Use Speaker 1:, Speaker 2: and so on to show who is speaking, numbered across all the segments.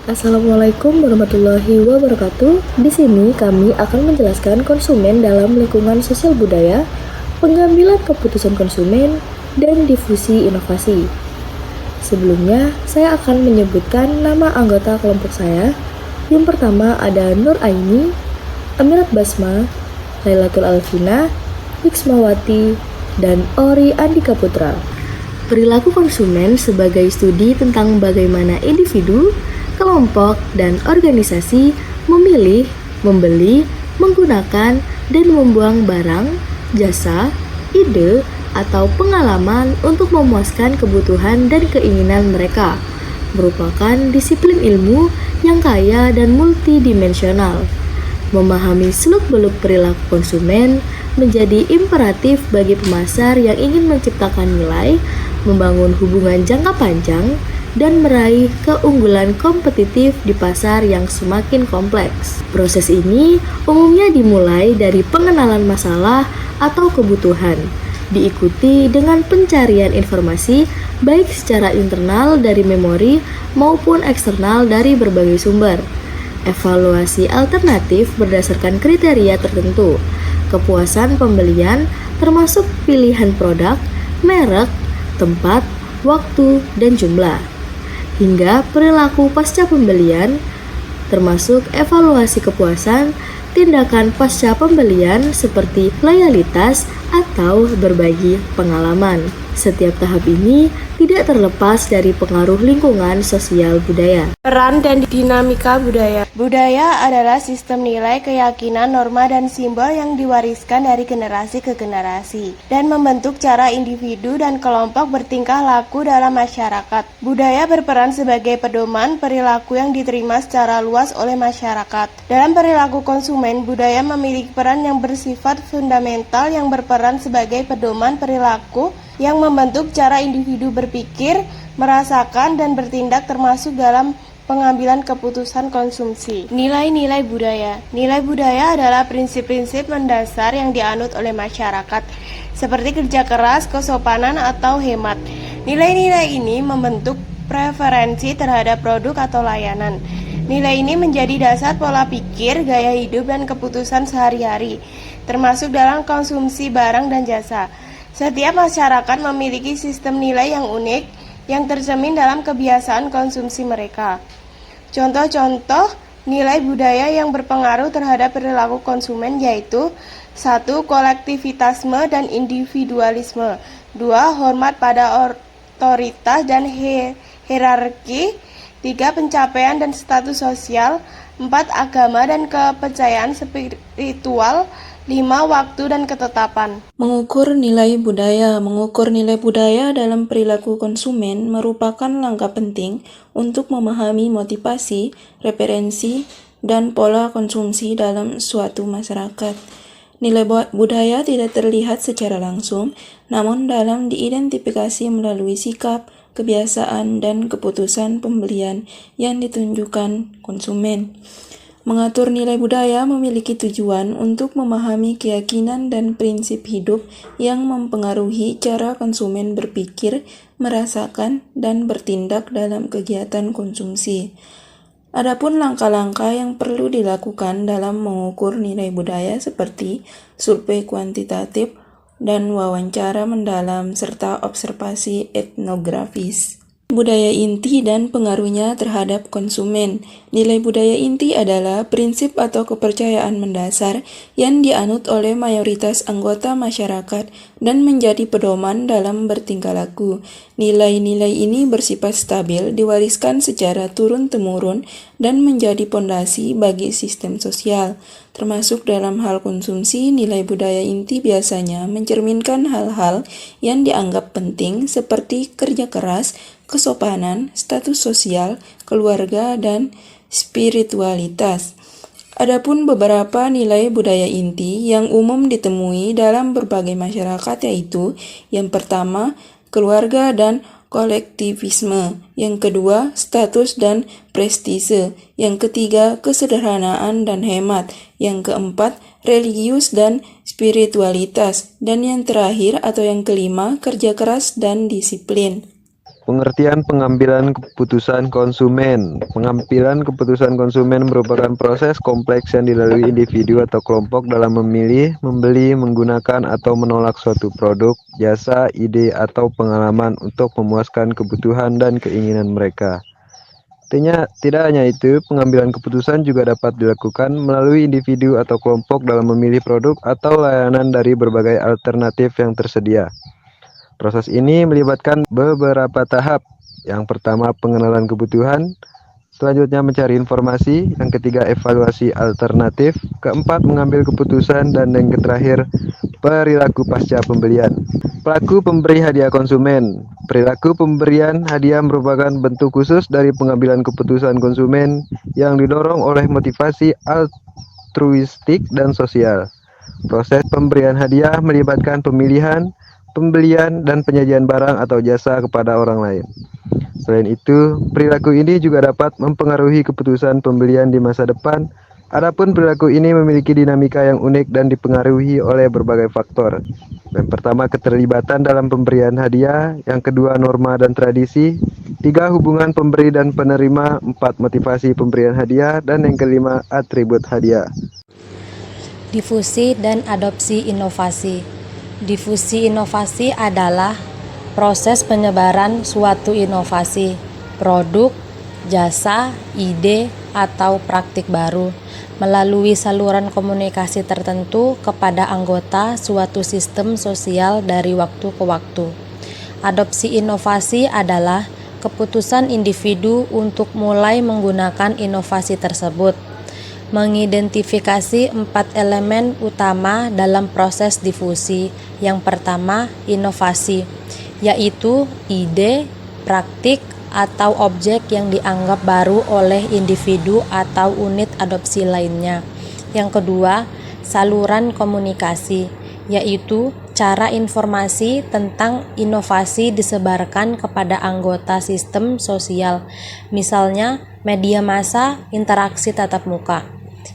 Speaker 1: Assalamualaikum warahmatullahi wabarakatuh. Di sini kami akan menjelaskan konsumen dalam lingkungan sosial budaya, pengambilan keputusan konsumen, dan difusi inovasi. Sebelumnya, saya akan menyebutkan nama anggota kelompok saya. Yang pertama ada Nur Aini, Amirat Basma, Lailatul Alfina, Wiksmawati, dan Ori Andika Putra. Perilaku konsumen sebagai studi tentang bagaimana individu, kelompok, dan organisasi memilih, membeli, menggunakan, dan membuang barang, jasa, ide, atau pengalaman untuk memuaskan kebutuhan dan keinginan mereka, merupakan disiplin ilmu yang kaya dan multidimensional. Memahami seluk-beluk perilaku konsumen menjadi imperatif bagi pemasar yang ingin menciptakan nilai, membangun hubungan jangka panjang, dan meraih keunggulan kompetitif di pasar yang semakin kompleks. Proses ini umumnya dimulai dari pengenalan masalah atau kebutuhan, diikuti dengan pencarian informasi baik secara internal dari memori maupun eksternal dari berbagai sumber. Evaluasi alternatif berdasarkan kriteria tertentu, kepuasan pembelian termasuk pilihan produk, merek, tempat, waktu, dan jumlah, hingga perilaku pasca pembelian, termasuk evaluasi kepuasan, tindakan pasca pembelian seperti loyalitas atau berbagi pengalaman. Setiap tahap ini tidak terlepas dari pengaruh lingkungan sosial budaya.
Speaker 2: Peran dan dinamika budaya. Budaya adalah sistem nilai, keyakinan, norma, dan simbol yang diwariskan dari generasi ke generasi dan membentuk cara individu dan kelompok bertingkah laku dalam masyarakat. Budaya berperan sebagai pedoman perilaku yang diterima secara luas oleh masyarakat. Dalam perilaku konsumen, budaya memiliki peran yang bersifat fundamental yang berperan sebagai pedoman perilaku yang membentuk cara individu berpikir, merasakan, dan bertindak termasuk dalam pengambilan keputusan konsumsi. Nilai-nilai budaya. Nilai budaya adalah prinsip-prinsip mendasar yang dianut oleh masyarakat, seperti kerja keras, kesopanan, atau hemat. Nilai-nilai ini membentuk preferensi terhadap produk atau layanan. Nilai ini menjadi dasar pola pikir, gaya hidup, dan keputusan sehari-hari, termasuk dalam konsumsi barang dan jasa. Setiap masyarakat memiliki sistem nilai yang unik yang tercermin dalam kebiasaan konsumsi mereka. Contoh-contoh nilai budaya yang berpengaruh terhadap perilaku konsumen yaitu 1. Kolektivitasme dan individualisme, 2. Hormat pada otoritas dan hierarki, 3. Pencapaian dan status sosial, 4. Agama dan kepercayaan spiritual, 5. Waktu dan ketetapan.
Speaker 3: Mengukur nilai budaya. Mengukur nilai budaya dalam perilaku konsumen merupakan langkah penting untuk memahami motivasi, referensi, dan pola konsumsi dalam suatu masyarakat. Nilai budaya tidak terlihat secara langsung, namun dalam diidentifikasi melalui sikap, kebiasaan, dan keputusan pembelian yang ditunjukkan konsumen. Mengatur nilai budaya memiliki tujuan untuk memahami keyakinan dan prinsip hidup yang mempengaruhi cara konsumen berpikir, merasakan, dan bertindak dalam kegiatan konsumsi. Adapun langkah-langkah yang perlu dilakukan dalam mengukur nilai budaya seperti survei kuantitatif dan wawancara mendalam serta observasi etnografis. Budaya inti dan pengaruhnya terhadap konsumen. Nilai budaya inti adalah prinsip atau kepercayaan mendasar yang dianut oleh mayoritas anggota masyarakat dan menjadi pedoman dalam bertingkah laku. Nilai-nilai ini bersifat stabil, diwariskan secara turun-temurun, dan menjadi pondasi bagi sistem sosial. Termasuk dalam hal konsumsi, nilai budaya inti biasanya mencerminkan hal-hal yang dianggap penting seperti kerja keras, kesopanan, status sosial, keluarga, dan spiritualitas. Adapun beberapa nilai budaya inti yang umum ditemui dalam berbagai masyarakat yaitu yang pertama, keluarga dan kolektivisme, yang kedua, status dan prestise, yang ketiga, kesederhanaan dan hemat, yang keempat, religius dan spiritualitas, dan yang terakhir atau yang kelima, kerja keras dan disiplin.
Speaker 4: Pengertian pengambilan keputusan konsumen. Pengambilan keputusan konsumen merupakan proses kompleks yang dilalui individu atau kelompok dalam memilih, membeli, menggunakan, atau menolak suatu produk, jasa, ide, atau pengalaman untuk memuaskan kebutuhan dan keinginan mereka. Tidak hanya itu, pengambilan keputusan juga dapat dilakukan melalui individu atau kelompok dalam memilih produk atau layanan dari berbagai alternatif yang tersedia. Proses ini melibatkan beberapa tahap. Yang pertama, pengenalan kebutuhan. Selanjutnya, mencari informasi. Yang ketiga, evaluasi alternatif. Keempat, mengambil keputusan. Dan yang terakhir, perilaku pasca pembelian. Pelaku pemberi hadiah konsumen. Perilaku pemberian hadiah merupakan bentuk khusus dari pengambilan keputusan konsumen yang didorong oleh motivasi altruistik dan sosial. Proses pemberian hadiah melibatkan pemilihan, pembelian, dan penyajian barang atau jasa kepada orang lain. Selain itu, perilaku ini juga dapat mempengaruhi keputusan pembelian di masa depan. Adapun perilaku ini memiliki dinamika yang unik dan dipengaruhi oleh berbagai faktor. Yang pertama, keterlibatan dalam pemberian hadiah. Yang kedua, norma dan tradisi. 3, hubungan pemberi dan penerima. 4, motivasi pemberian hadiah. Dan yang kelima, atribut hadiah.
Speaker 5: Difusi dan adopsi inovasi. Difusi inovasi adalah proses penyebaran suatu inovasi, produk, jasa, ide, atau praktik baru melalui saluran komunikasi tertentu kepada anggota suatu sistem sosial dari waktu ke waktu. Adopsi inovasi adalah keputusan individu untuk mulai menggunakan inovasi tersebut. Mengidentifikasi 4 elemen utama dalam proses difusi. Yang pertama, inovasi, yaitu ide, praktik, atau objek yang dianggap baru oleh individu atau unit adopsi lainnya. Yang kedua, saluran komunikasi, yaitu cara informasi tentang inovasi disebarkan kepada anggota sistem sosial, misalnya media massa, interaksi tatap muka.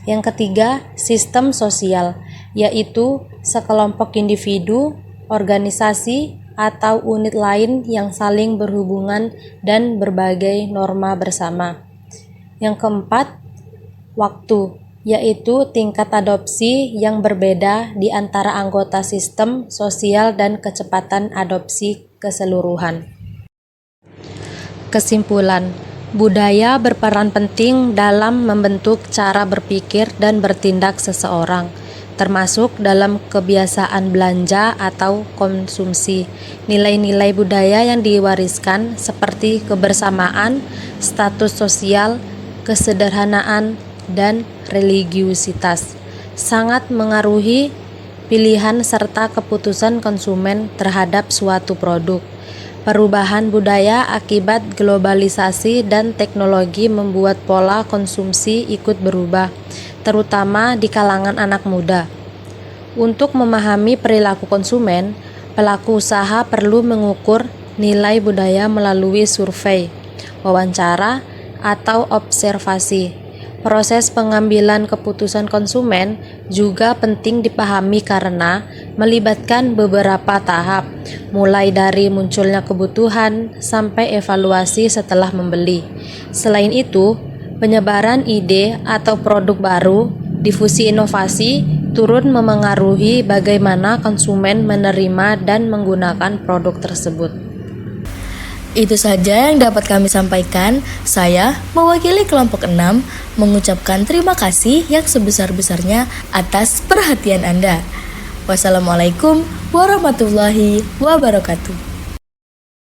Speaker 5: Yang ketiga, sistem sosial, yaitu sekelompok individu, organisasi, atau unit lain yang saling berhubungan dan berbagai norma bersama. Yang keempat, waktu, yaitu tingkat adopsi yang berbeda di antara anggota sistem sosial dan kecepatan adopsi keseluruhan. Kesimpulan, budaya berperan penting dalam membentuk cara berpikir dan bertindak seseorang, termasuk dalam kebiasaan belanja atau konsumsi. Nilai-nilai budaya yang diwariskan seperti kebersamaan, status sosial, kesederhanaan, dan religiusitas sangat mengaruhi pilihan serta keputusan konsumen terhadap suatu produk. Perubahan budaya akibat globalisasi dan teknologi membuat pola konsumsi ikut berubah, terutama di kalangan anak muda. Untuk memahami perilaku konsumen, pelaku usaha perlu mengukur nilai budaya melalui survei, wawancara, atau observasi. Proses pengambilan keputusan konsumen juga penting dipahami karena melibatkan beberapa tahap, mulai dari munculnya kebutuhan sampai evaluasi setelah membeli. Selain itu, penyebaran ide atau produk baru, difusi inovasi, turut memengaruhi bagaimana konsumen menerima dan menggunakan produk tersebut.
Speaker 1: Itu saja yang dapat kami sampaikan. Saya, mewakili kelompok 6, mengucapkan terima kasih yang sebesar-besarnya atas perhatian Anda. Wassalamualaikum warahmatullahi wabarakatuh.